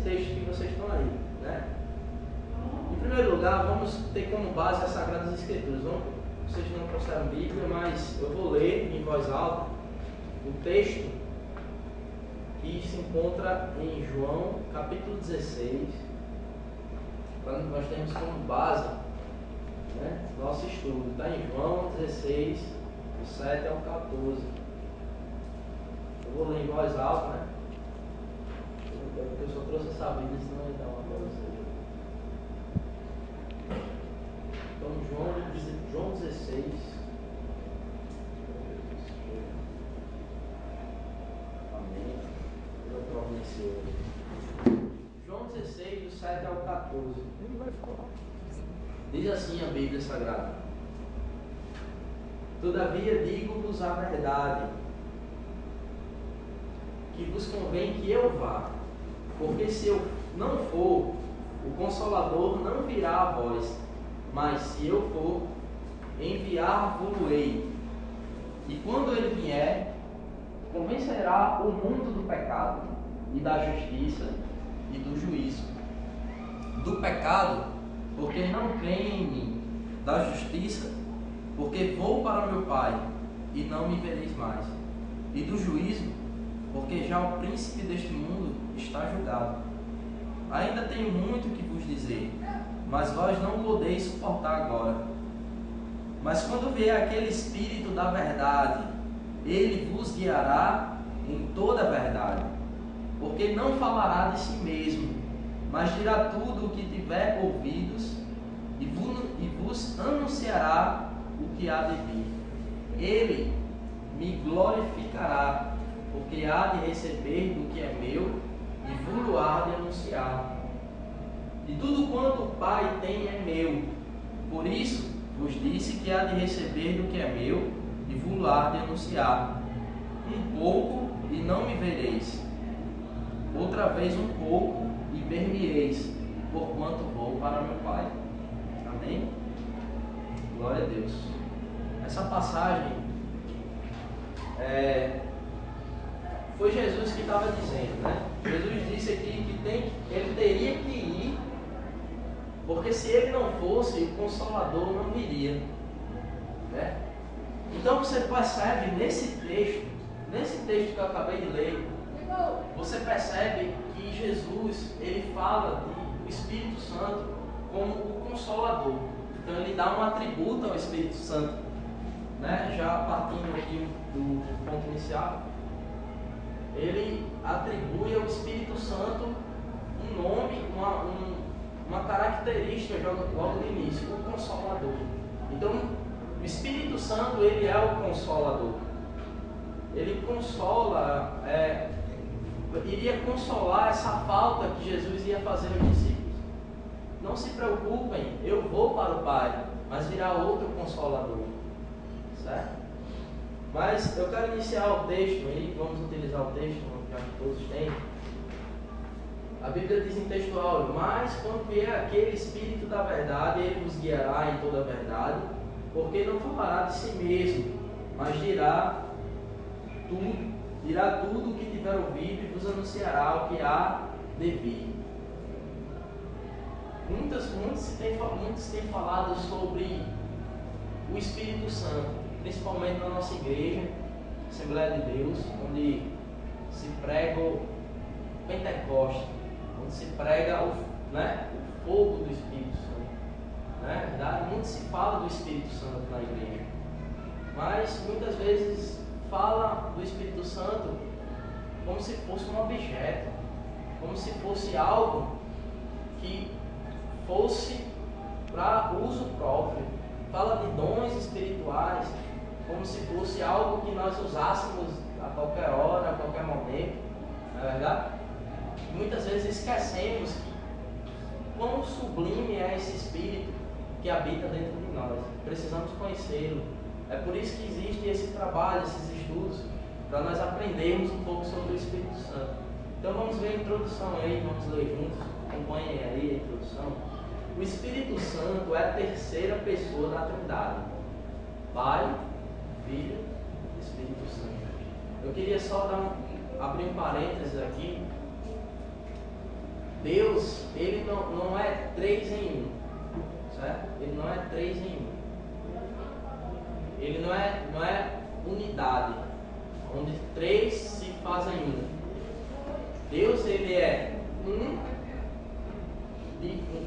texto que vocês estão aí, né? Em primeiro lugar, vamos ter como base as Sagradas Escrituras. Vocês não trouxeram Bíblia, mas eu vou ler em voz alta o texto que se encontra em João, capítulo 16, para nós termos como base, né, nosso estudo. Está em João 16, do 7 ao 14. Eu vou ler em voz alta, né? Porque eu só trouxe essa Bíblia, senão eu ia dar uma para vocês. Então, João 16. Amém. Eu providenciei. João 16, do 7 ao 14. Ele vai falar. Diz assim a Bíblia Sagrada: Todavia digo-vos a verdade, que vos convém que eu vá, porque se eu não for, o Consolador não virá a vós, mas se eu for, enviar-vos-ei. E quando ele vier, convencerá o mundo do pecado, e da justiça, e do juízo. Do pecado, porque não creem em mim. Da justiça, porque vou para meu Pai, e não me vereis mais. E do juízo, porque já o príncipe deste mundo está julgado. Ainda tenho muito que vos dizer, mas vós não podeis suportar agora. Mas quando vier aquele Espírito da verdade, ele vos guiará em toda a verdade, porque não falará de si mesmo, mas dirá tudo o que tiver ouvidos, e vos anunciará o que há de vir. Ele me glorificará, porque há de receber do que é meu, e vos há de anunciar. E tudo quanto o Pai tem é meu. Por isso vos disse que há de receber do que é meu, e vos há de anunciar. Um pouco, e não me vereis. Outra vez um pouco, e ver-me-eis, porquanto vou para meu Pai. Amém? Glória a Deus. Essa passagem foi Jesus que estava dizendo, né? Jesus disse aqui que ele teria que ir, porque se ele não fosse, o Consolador não viria, né? Então você percebe nesse texto que eu acabei de ler, você percebe que Jesus, ele fala do Espírito Santo como o Consolador. Então ele dá um atributo ao Espírito Santo, né? Já partindo aqui do ponto inicial, ele atribui ao Espírito Santo um nome, uma característica logo no início, o Consolador. Então, o Espírito Santo, ele é o Consolador. Ele consola, iria consolar essa falta que Jesus ia fazer aos discípulos. Não se preocupem, eu vou para o Pai, mas virá outro Consolador. Certo? Mas eu quero iniciar o texto aí, vamos utilizar o texto, já que todos têm. A Bíblia diz em texto áureo: mas quando vier aquele Espírito da verdade, ele vos guiará em toda a verdade, porque não falará de si mesmo, mas dirá tudo o que tiver ouvido e vos anunciará o que há de vir. Muitos têm falado sobre o Espírito Santo, principalmente na nossa igreja, Assembleia de Deus, onde se prega o Pentecostes, onde se prega o fogo do Espírito Santo. Não é verdade? Muito se fala do Espírito Santo na igreja, mas muitas vezes fala do Espírito Santo como se fosse um objeto, como se fosse algo que fosse para uso próprio. Fala de dons espirituais como se fosse algo que nós usássemos a qualquer hora, a qualquer momento, não é verdade? Muitas vezes esquecemos quão sublime é esse Espírito que habita dentro de nós. Precisamos conhecê-lo. É por isso que existe esse trabalho, esses estudos, para nós aprendermos um pouco sobre o Espírito Santo. Então vamos ver a introdução aí, vamos ler juntos, acompanhem aí a introdução. O Espírito Santo é a terceira pessoa da Trindade: Pai, Filho e Espírito Santo. Eu queria só abrir um parênteses aqui Deus, ele não é 3 em 1, certo? Ele não é 3 em 1. Ele não é unidade, onde 3 se fazem 1. Deus, ele é com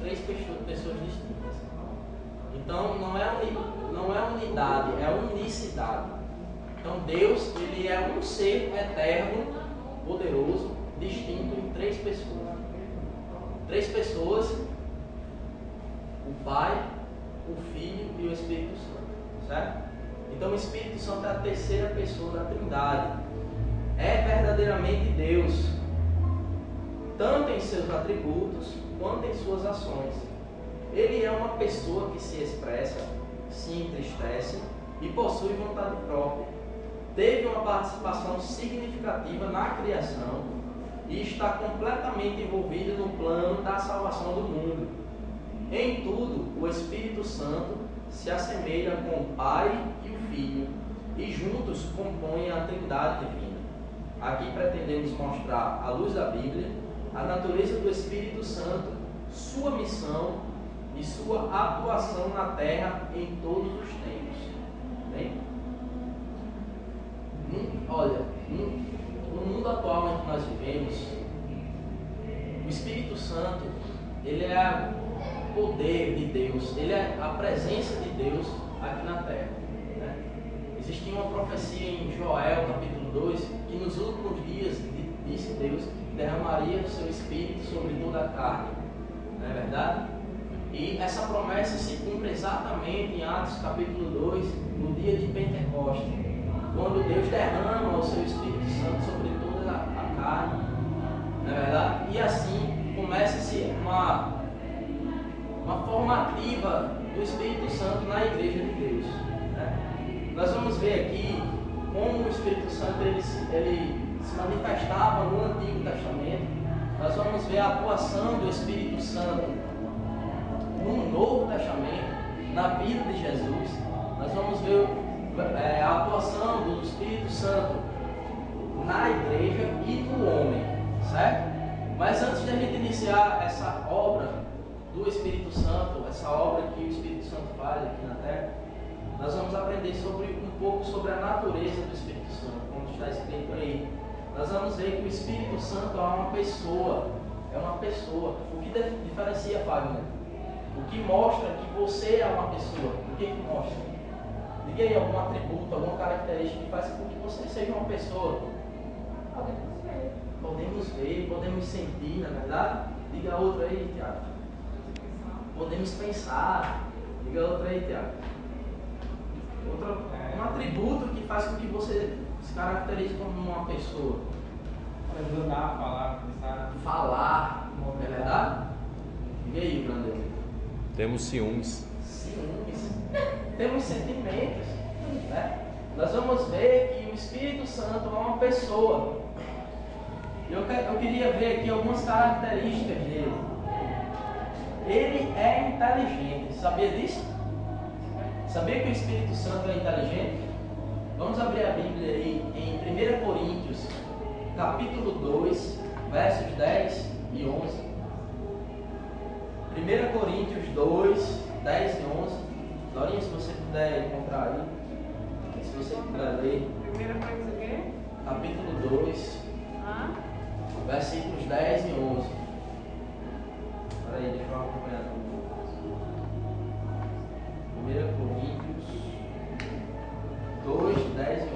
3 pessoas distintas. Então não é unidade, é unicidade. Então Deus, ele é um ser eterno, poderoso, distinto em 3 pessoas. 3 pessoas: o Pai, o Filho e o Espírito Santo, certo? Então o Espírito Santo é a terceira pessoa da Trindade. É verdadeiramente Deus, tanto em seus atributos quanto em suas ações. Ele é uma pessoa que se expressa, se entristece e possui vontade própria. Teve uma participação significativa na criação e está completamente envolvido no plano da salvação do mundo. Em tudo, o Espírito Santo se assemelha com o Pai e o Filho e juntos compõem a Trindade divina. Aqui pretendemos mostrar, à luz da Bíblia, a natureza do Espírito Santo, sua missão e sua atuação na terra em todos os tempos. Bem? Olha, no mundo atual em que nós vivemos, o Espírito Santo, ele é o poder de Deus, ele é a presença de Deus aqui na terra, né? Existia uma profecia em Joel, capítulo 2, que nos últimos dias, disse Deus, derramaria o seu Espírito sobre toda a carne, não é verdade? E essa promessa se cumpre exatamente em Atos capítulo 2, no dia de Pentecostes, quando Deus derrama o seu Espírito Santo sobre toda a carne, não é verdade? E assim começa-se uma formativa do Espírito Santo na Igreja de Deus, né? Nós vamos ver aqui como o Espírito Santo ele se manifestava no Antigo Testamento. Nós vamos ver a atuação do Espírito Santo no Novo Testamento, na vida de Jesus. Nós vamos ver a atuação do Espírito Santo na igreja e no homem, certo? Mas antes de a gente iniciar essa obra do Espírito Santo, essa obra que o Espírito Santo faz aqui na terra, nós vamos aprender um pouco sobre a natureza do Espírito Santo, como está escrito aí. Nós vamos ver que o Espírito Santo é uma pessoa. O que diferencia, Fagner? O que mostra que você é uma pessoa? O que mostra? Diga aí algum atributo, alguma característica que faz com que você seja uma pessoa. Podemos ver, podemos sentir, na verdade. Diga outra aí, Tiago. Podemos pensar. Diga outra aí, Tiago. Um atributo que faz com que você se caracterize como uma pessoa. Ajudar, falar, pensar. Falar, é verdade? Diga aí, Brandão. Temos ciúmes. Temos sentimentos, né? Nós vamos ver que o Espírito Santo é uma pessoa. Eu queria ver aqui algumas características dele. Ele é inteligente. Sabia disso? Sabia que o Espírito Santo é inteligente? Vamos abrir a Bíblia aí em 1 Coríntios, capítulo 2, versos 10 e 11. 1 Coríntios 2, 10 e 11. Dorinha, se você puder encontrar aí, se você puder ler. 1 Coríntios o quê? Capítulo 2, versículos 10 e 11. Espera aí, deixa eu acompanhar também. 1 Coríntios 2, 10 e 11.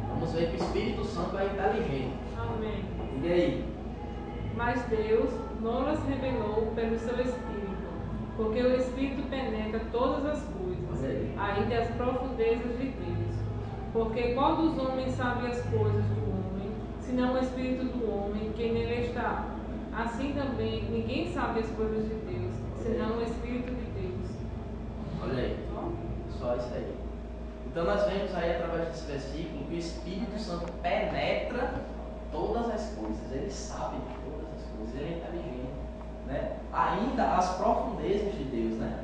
Vamos ver que o Espírito Santo é inteligente. Amém. E aí? Mas Deus não nos revelou pelo seu Espírito, porque o Espírito penetra todas as coisas, ainda as profundezas de Deus. Porque qual dos homens sabe as coisas do homem, senão o Espírito do homem que nele está? Assim também ninguém sabe as coisas de Deus, senão o Espírito de Deus. Olha aí, só isso aí. Então nós vemos aí através desse versículo que o Espírito Santo penetra todas as coisas, ele sabe de todas as coisas, ele é inteligente, né? Ainda as profundezas de Deus, né?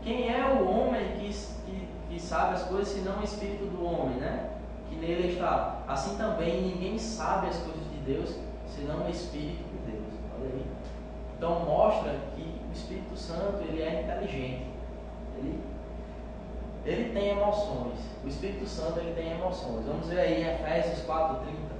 Quem é o homem que sabe as coisas senão o Espírito do homem, né? Que nele está. assim também ninguém sabe as coisas de Deus, senão o Espírito de Deus. Olha aí. Então mostra que o Espírito Santo ele é inteligente. Ele tem emoções. O Espírito Santo ele tem emoções. Vamos ver aí Efésios 4:30.